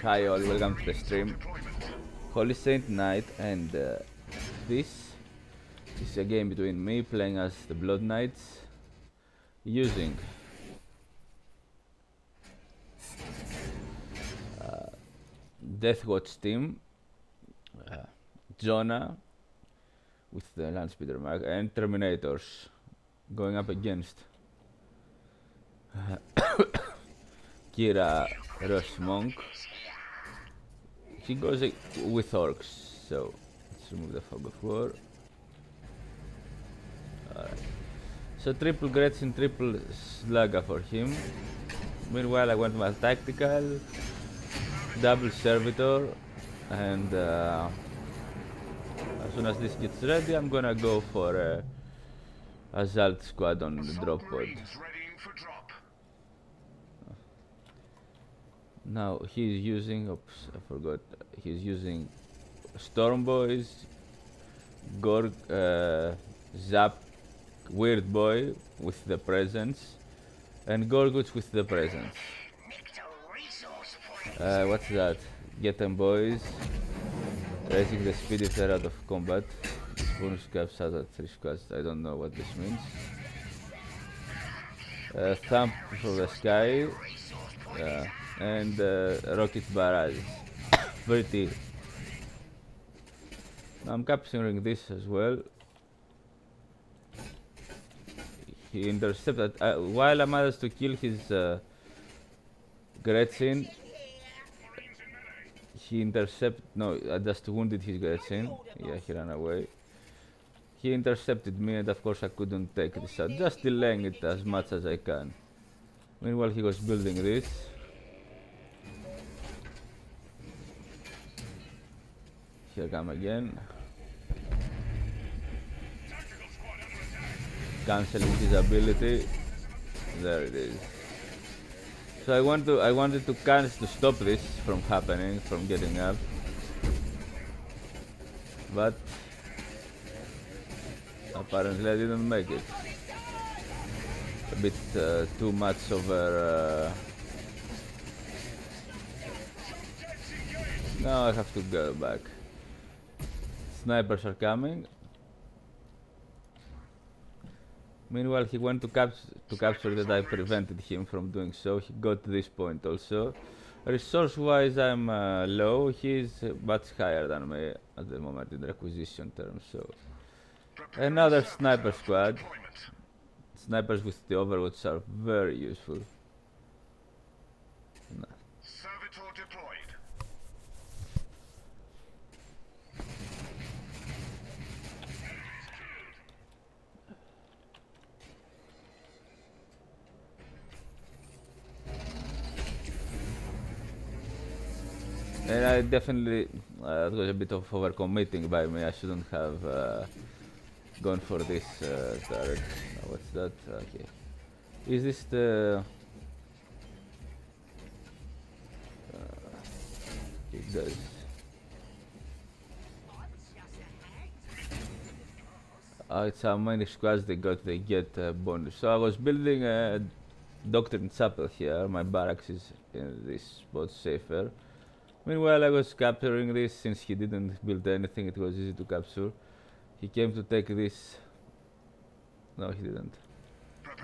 Hi all, welcome to the stream. Holy Saint Knight, and this is a game between me playing as the Blood Knights using Deathwatch team, Jonah with the Landspeeder Mag, and Terminators going up against Kira Rush Monk. He goes with Orks, so let's remove the Fog of War. Alright. So triple Gretchen, triple Slugga for him. Meanwhile I went my tactical, double Servitor, and as soon as this gets ready I'm gonna go for a Assault Squad on the drop pod. Now he's using, oops, I forgot, he's using Storm Boys, Gorg, Zap, Weird Boy with the presence, and Gorguts with the presence. What's that? Get them boys. Raising the speed if they're out of combat. This bonus caps out at 3 squads. I don't know what this means. Thump for the sky. And rocket barrage. Pretty. Now I'm capturing this as well. He intercepted while I managed to kill his Gretchen. He intercepted. No, I just wounded his Gretchen. Yeah, he ran away. He intercepted me, and of course I couldn't take this out. Just delaying it as much as I can. Meanwhile, he was building this. Here come again. Canceling his ability. There it is. So I wanted to stop this from happening, from getting up. But apparently I didn't make it. A bit too much over. Now I have to go back. Snipers are coming. Meanwhile, he went to capture that I prevented him from doing so. He got to this point also. Resource-wise, I'm low. He's much higher than me at the moment in requisition terms. So another sniper squad. Snipers with the Overwatch are very useful. No. Servitor deployed. And I definitely, it was a bit of overcommitting by me. I shouldn't have gone for this turret. What's that? Okay. Is this the... it does. It's how many squads they get bonus. So I was building a Doctrine Chapel here. My barracks is in this spot safer. Meanwhile, I was capturing this. Since he didn't build anything, it was easy to capture. He came to take this. No, he didn't.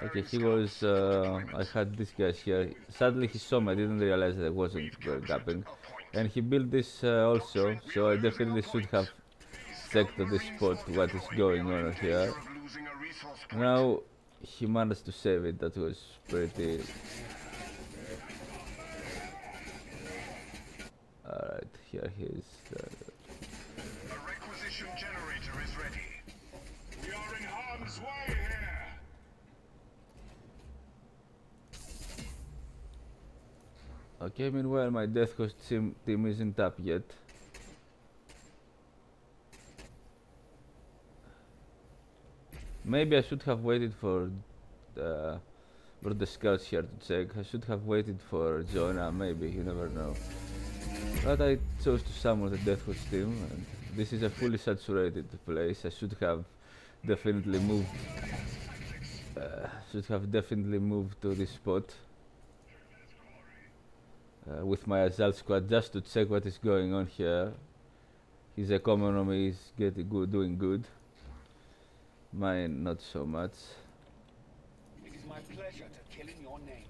Okay, he was. I had this guy here. Sadly, he saw me. I didn't realize that I wasn't going capping. And he built this also, so I definitely should have checked at this spot what is going on here. Now, he managed to save it. That was pretty. Alright, here he is. A requisition generator is ready. We are in harm's way here. Okay, meanwhile my Death Coast team isn't up yet. Maybe I should have waited for the scouts here to check. I should have waited for Jonah, maybe, you never know. But I chose to summon the Deathwatch team, and this is a fully saturated place. I should have definitely moved. To this spot. with my assault squad just to check what is going on here. His economy is getting good, doing good. Mine not so much. It is my pleasure to kill in your name.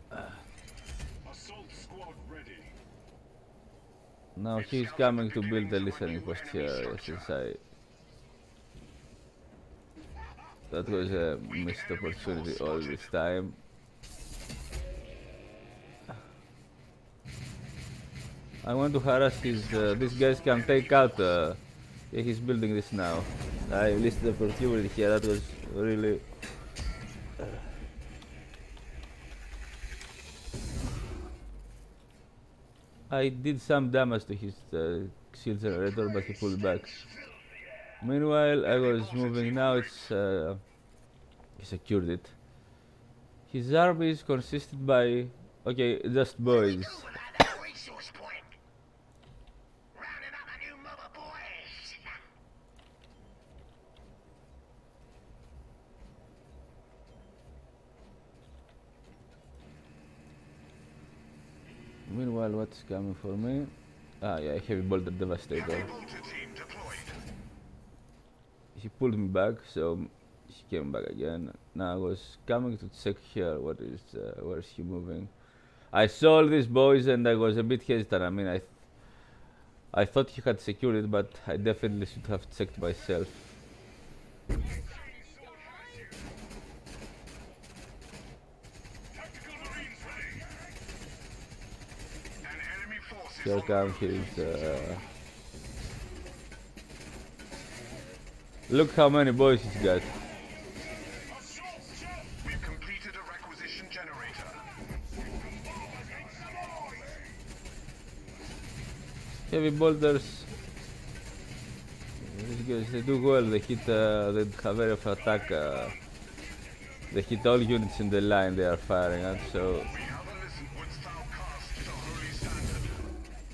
Assault squad ready. Now he's coming to build a listening post here, since that was a missed opportunity all this time. I want to harass his, these guys can take out, yeah, he's building this now. I missed the opportunity here, that was really... I did some damage to his shield generator, but he pulled back. Meanwhile, I was moving now, it's... he secured it. His army is consisted by... okay, just boys. Meanwhile, what's coming for me? Ah, yeah, heavy bolter devastator. He pulled me back, so he came back again. Now I was coming to check here. What is? Where is he moving? I saw all these boys, and I was a bit hesitant. I mean, I thought he had secured it, but I definitely should have checked myself. Here comes his... look how many boys he's got. We've completed a requisition generator. Heavy bolters. These guys, they do well. They hit, they have area of attack. They hit all units in the line they are firing at, so...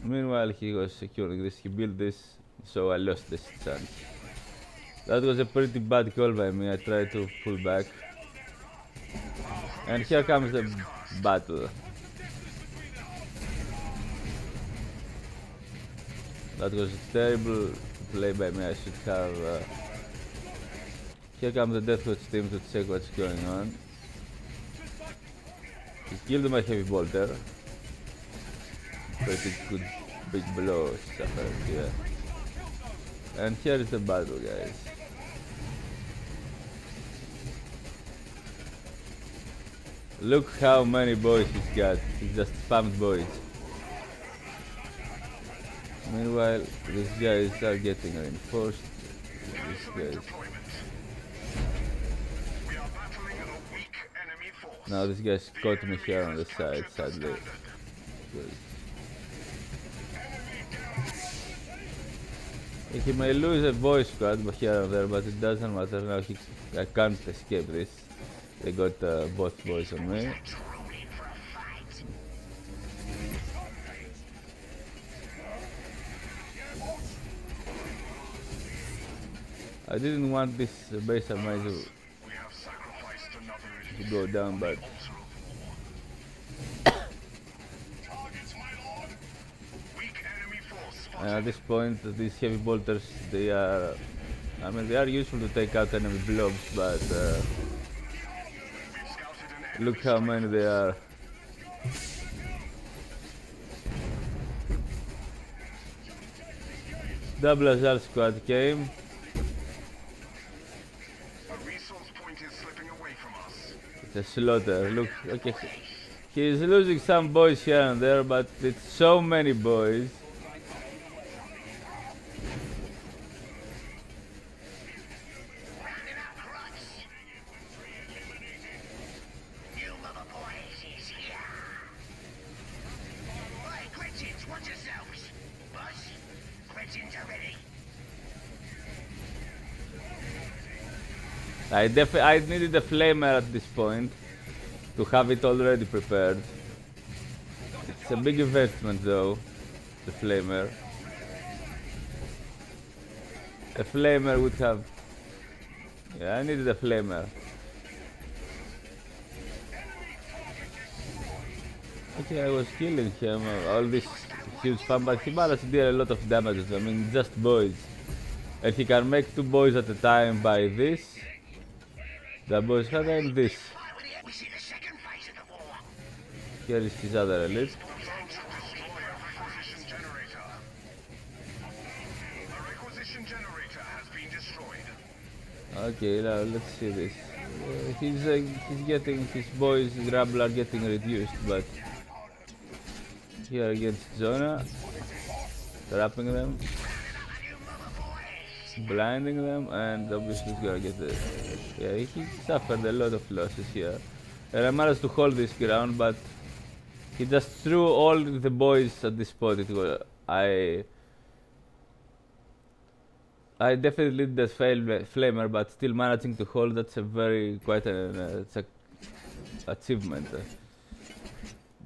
Meanwhile, he was securing this, he built this, so I lost this chance. That was a pretty bad call by me, I tried to pull back. And here comes the battle. That was a terrible play by me, I should have... Here comes the Deathwatch team to check what's going on. He killed my heavy bolter. Pretty good big blow suffered here. And here is the battle, guys. Look how many boys he's got. He's just spammed boys. Meanwhile, these guys are getting reinforced. These guys. Now these guys caught me here on the side, sadly. He may lose a voice squad here and there, but it doesn't matter now. I can't escape this. They got both boys on me. I didn't want this base of mine to go down, but at this point, these heavy bolters, they are, I mean, they are useful to take out enemy blobs, but look how many they are. Double assault squad came. It's a slaughter. Look, okay, he is losing some boys here and there, but it's so many boys. I needed a flamer at this point to have it already prepared. It's a big investment though, the flamer. A flamer would have... yeah, I needed a flamer. Okay, I was killing him, all this huge spam, but he managed to deal a lot of damage to them, I mean, just boys. And he can make 2 boys at a time by this. The boys have and this. Here is his other elite. About to destroy a requisition generator. A requisition generator has been destroyed. Okay, now let's see this. He's getting, his boys' grabble are getting reduced, but here against Zona, trapping them, blinding them, and obviously he's gonna get the. Yeah, he suffered a lot of losses here. And I managed to hold this ground, but he just threw all the boys at this spot. It was, I definitely did the flamer, but still managing to hold, that's a very quite an it's a achievement.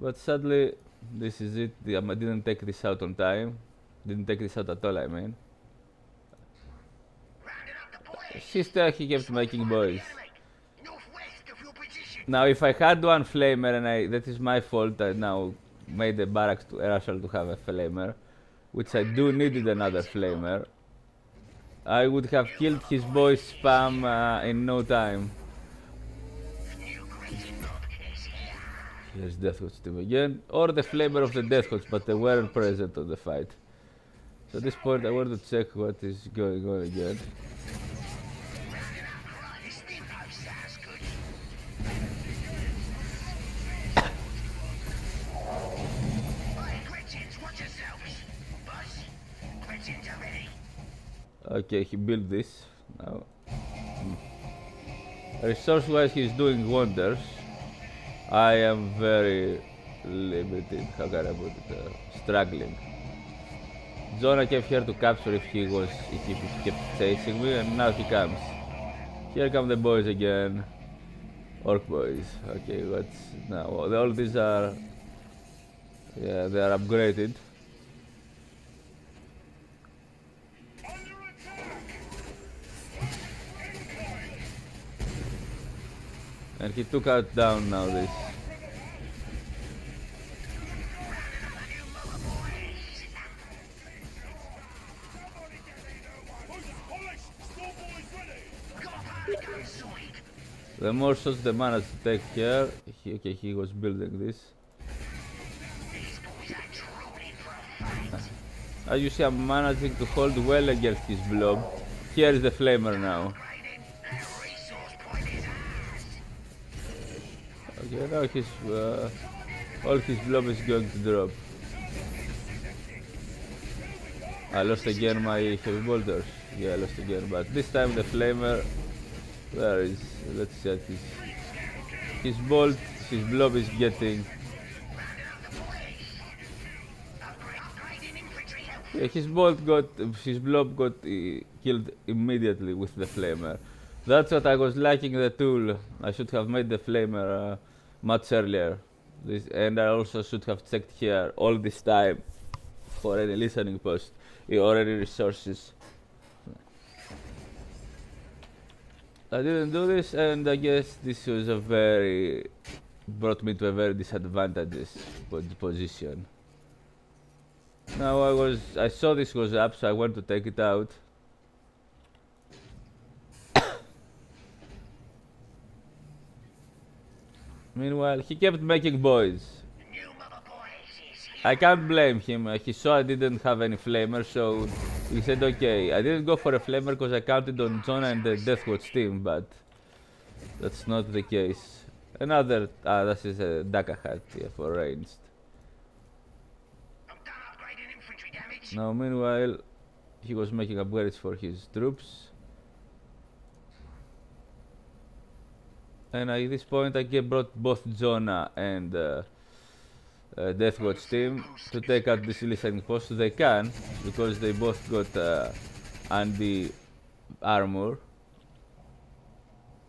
But sadly, this is it. I didn't take this out on time. Didn't take this out at all, I mean. Sister, he kept making boys. Now, if I had one flamer, and that is my fault, I now made the barracks to Erashal to have a flamer, which I do needed another flamer. I would have killed his boys spam in no time. Here's Deathwatch team again, or the flamer of the Deathwatch, but they weren't present on the fight. So at this point I want to check what is going on again. Okay, he built this now. Resource-wise, he's doing wonders. I am very limited. How can I put it? Struggling. Zona came here to capture if he kept chasing me, and now he comes. Here come the boys again. Orc boys. Okay, what's now? All these are. Yeah, they are upgraded. And he took out down now this. The more shots they managed to take here, he was building this. As you see, I'm managing to hold well against his blob. Here is the flamer now. Okay, now all his blob is going to drop. I lost again my heavy bolters. Yeah, I lost again, but this time the flamer. There is. Let's check his bolt. His blob is getting. Yeah, his blob got killed immediately with the flamer. That's what I was lacking the tool. I should have made the flamer much earlier. And I also should have checked here all this time for any listening post or any resources. I didn't do this, and I guess this was brought me to a very disadvantageous position. Now I saw this was up, so I went to take it out. Meanwhile, he kept making boys. I can't blame him. He saw I didn't have any flamer, so he said, okay. I didn't go for a flamer because I counted on Zona and the Deathwatch team, but that's not the case. Another, this is a Daka hat here for ranged. Now, meanwhile, he was making upgrades for his troops. And at this point, I brought both Zona and Deathwatch team to take out this listening post. They can, because they both got anti-armor.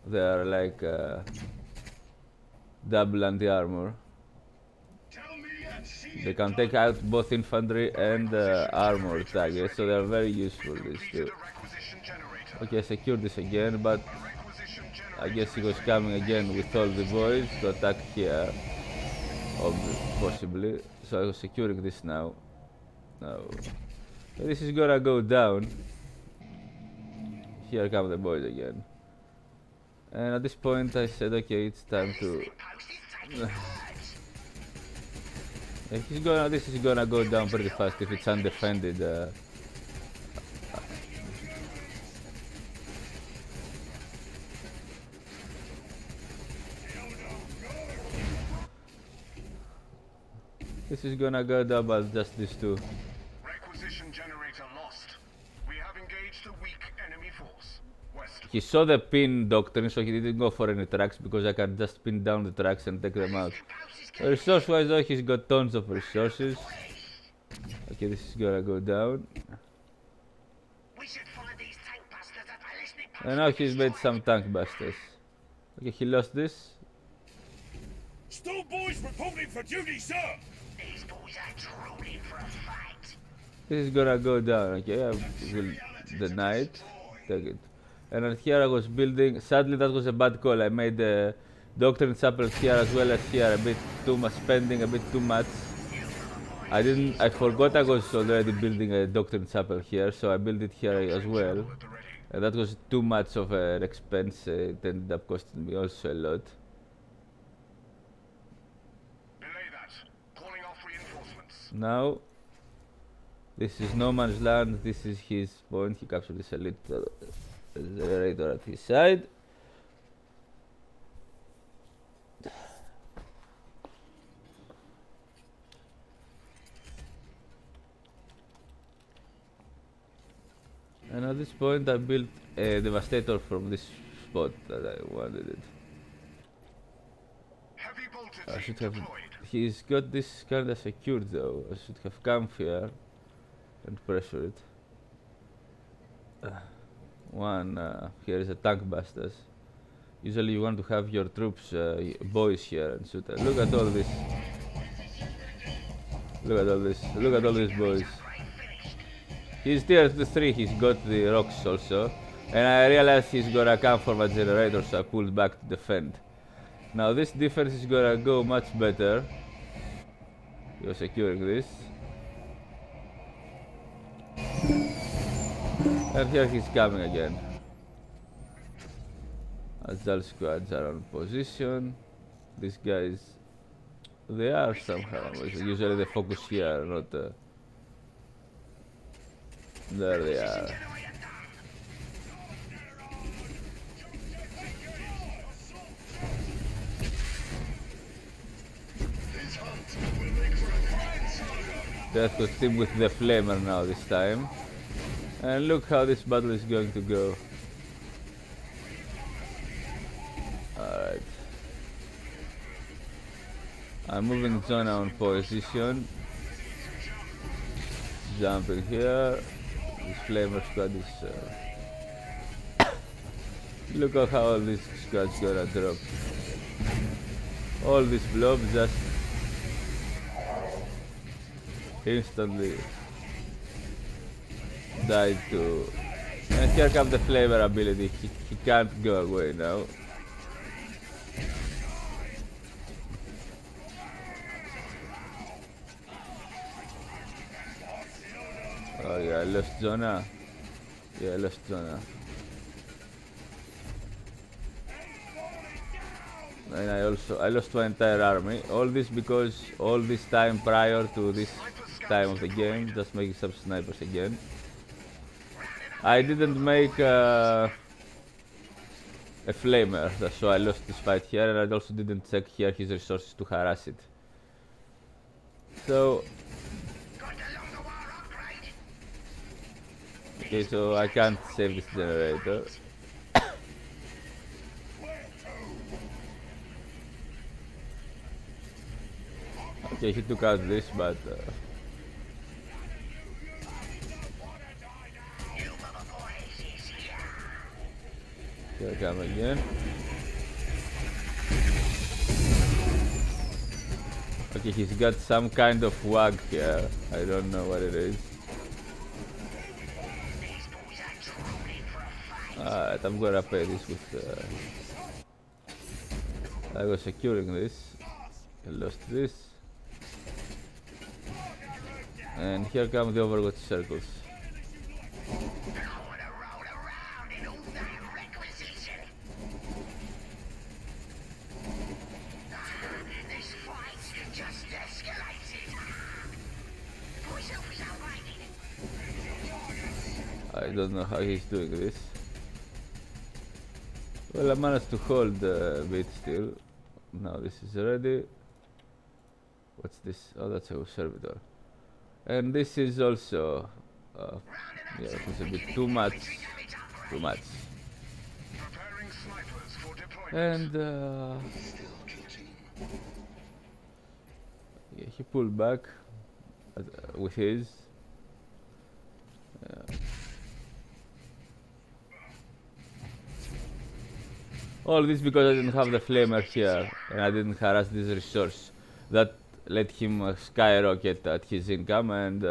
They are like double anti-armor. They can take out both infantry and armor targets, so they are very useful, these two. Okay, I secured this again, but I guess he was coming again with all the boys to attack here. possibly. So I was securing this now. Now, this is gonna go down. Here come the boys again. And at this point I said, okay, it's time to... This is gonna go down pretty fast if it's undefended. This is gonna go down by just these two. Requisition generator lost. We have engaged a weak enemy force. West. He saw the pin doctrine, so he didn't go for any tracks because I can just pin down the tracks and take them out. Resource wise though, he's got tons of resources. Okay, this is gonna go down. And now he's made some tank busters. Okay, he lost this. Stone boys reporting for duty, sir! These boys are drooling for a fight. This is gonna go down, okay? I will deny it. Take it. And then here I was building. Sadly, that was a bad call. I made the doctrine chapel here as well as here. A bit too much spending, a bit too much. I forgot I was already building a doctrine chapel here, so I built it here as well. And that was too much of an expense. It ended up costing me also a lot. Delay that. Calling off reinforcements. Now, this is no man's land. This is his point. He captured this elite generator at his side. And at this point I built a devastator from this spot that I wanted it. Heavy bolted I should have... deployed. He's got this kinda secured though. I should have come here and pressure it. Here is a tank busters. Usually you want to have your troops, boys here and shoot them. Look at all this. Look at all this. Look at all these boys. He's tier 3, he's got the rocks also. And I realized he's gonna come for my generator, so I pulled back to defend. Now this defense is gonna go much better. You're securing this. And here he's coming again. Agile squads are on position. These guys, they are somehow, usually they focus here, not... there they are. They have to team with the flamer now this time. And look how this battle is going to go. Alright. I'm moving Zona on position. Jumping here. This flamer squad is... look at how all these squads gonna drop. All these blobs just... instantly died to... And here comes the flavor ability. He can't go away now. Oh yeah, I lost Zona. Yeah, I lost Zona. And I lost my entire army. All this because all this time prior to this time of the game, just making some snipers again. I didn't make a flamer, so I lost this fight here, and I also didn't check here his resources to harass it. So... okay, so I can't save this generator. Okay, he took out this, but... here I come again. Okay, he's got some kind of wag here. I don't know what it is. Alright, I'm gonna pay this with... I was securing this. I lost this. And here come the Overwatch circles. I don't know how he's doing this. Well, I managed to hold a bit still. Now this is ready. What's this? Oh, that's a servitor. And this is also... yeah, it was a bit too much. Too much. Preparing snipers for deployment. And yeah, he pulled back with his. All this because I didn't have the flamer here and I didn't harass this resource. That let him skyrocket at his income, and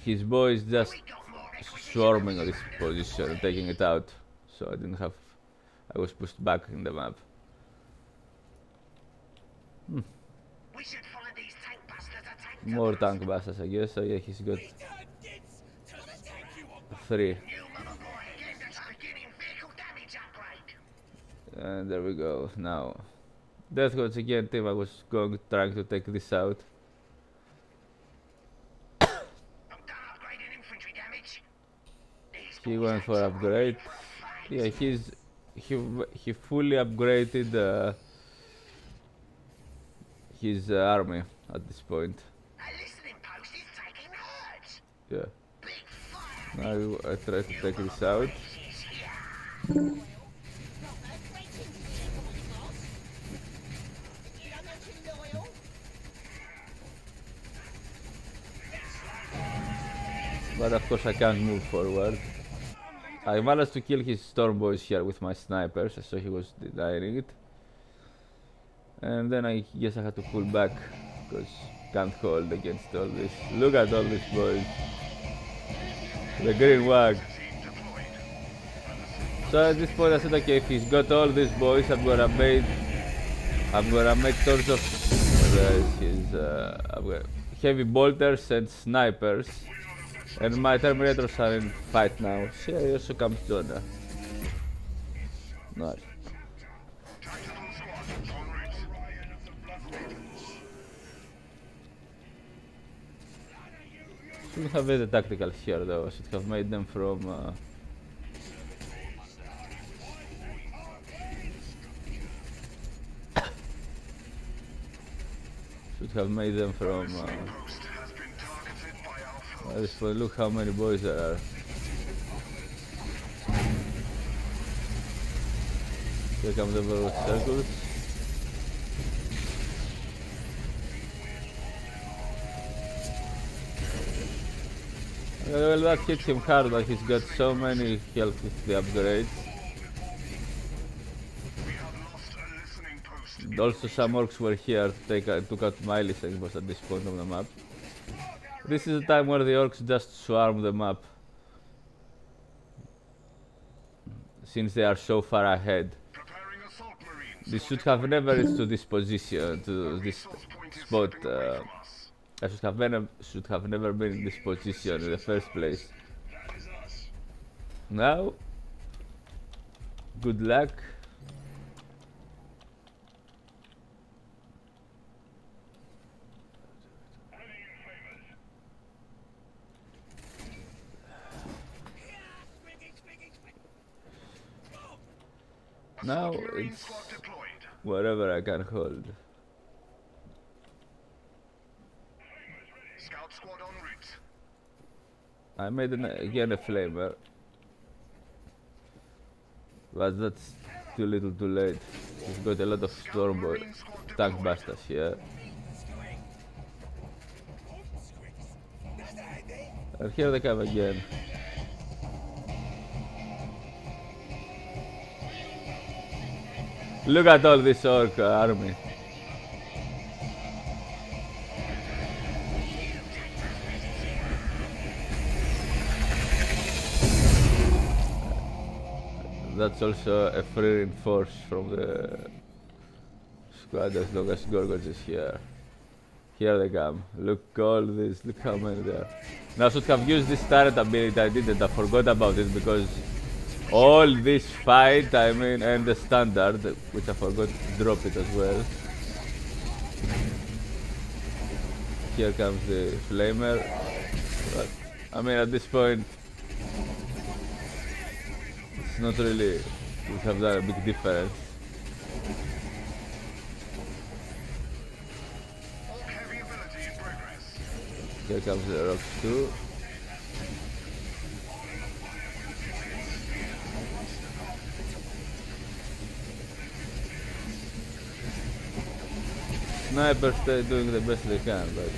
his boys just swarming on this position and taking it out. So I didn't have... I was pushed back in the map. We should find these tank busters a tank. More tank busters, I guess. So yeah, he's got 3. You mother boy, get the beginning vehicle damage upgrade. And there we go. Now, Deathwatch again team. I was trying to take this out. I'm done upgrading infantry damage. These He boys went for upgrade. Yeah, he fully upgraded his army at this point. a listening post is taking hurt. Yeah. Big fire Now I try to take this out. is here. But of course I can't move forward. I managed to kill his storm boys here with my snipers, so he was denying it. And then I guess I had to pull back, because can't hold against all this. Look at all these boys. The green wag. So at this point I said, okay, if he's got all these boys, I'm gonna make tons of heavy bolters and snipers. And my Terminators are in fight now. See, here also comes Jonah. Nice. Tactical squad en route. Shouldn't have made the tactical here though. I should have made them from Post has been targeted by our this point. Look how many boys there are. Here come the Overwatch circles. Well, that hit him hard, but he's got so many health with the upgrades. We have lost a listening post. Also, some orcs were here to took out my listening post at this point of the map. This is the time where the orcs just swarm the map, since they are so far ahead. Preparing assault marines. This should have never reached to this position, to this spot. I should have never been in this position in the first place. Now, good luck. Now Marine it's squad deployed. wherever I can hold. Scout squad en route. I made again a flamer, but that's too little too late. We've got a lot of storm boy Marine squad tank deployed. busters here. And here they come again. Look at all this orc army. That's also a free reinforce from the squad as long as Gorgons is here. Here they come. Look all this, look how many there are. Now I should have used this turret ability, I didn't, I forgot about it because all this fight, I mean, and the standard, which I forgot to drop it as well. Here comes the flamer. But, I mean, at this point, it's not really, we have done a big difference. Orc heavy ability in progress. Here comes the Orks too. Snipers, they're doing the best they can, but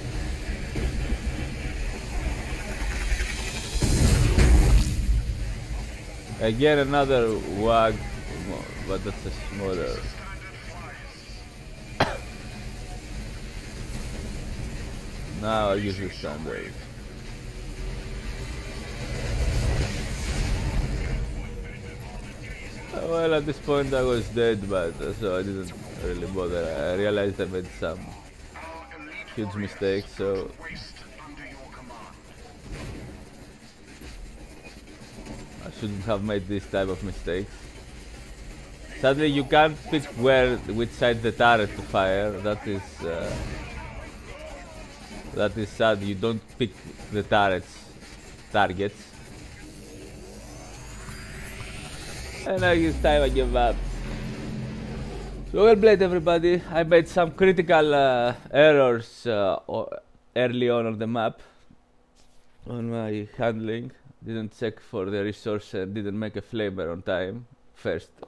again another wag, but that's a smaller. Now I'll use the standard. Well, at this point I was dead, but so I didn't really bother. I realized I made some Our elite huge warriors mistakes, so waste under your command. I shouldn't have made this type of mistakes. Sadly, you can't pick which side the turret to fire. That is sad. You don't pick the targets. And now it's time I give up. So well played, everybody. I made some critical errors early on the map on my handling. Didn't check for the resource and didn't make a flamer on time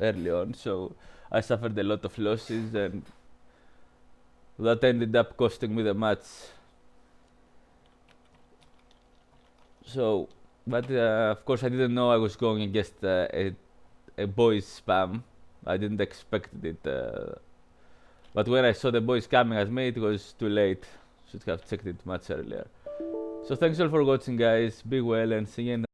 early on, so I suffered a lot of losses and that ended up costing me the match. So, but of course I didn't know I was going against a boys spam. I didn't expect it, but when I saw the boys coming at me, it was too late. Should have checked it much earlier. So thanks all for watching, guys. Be well and see you in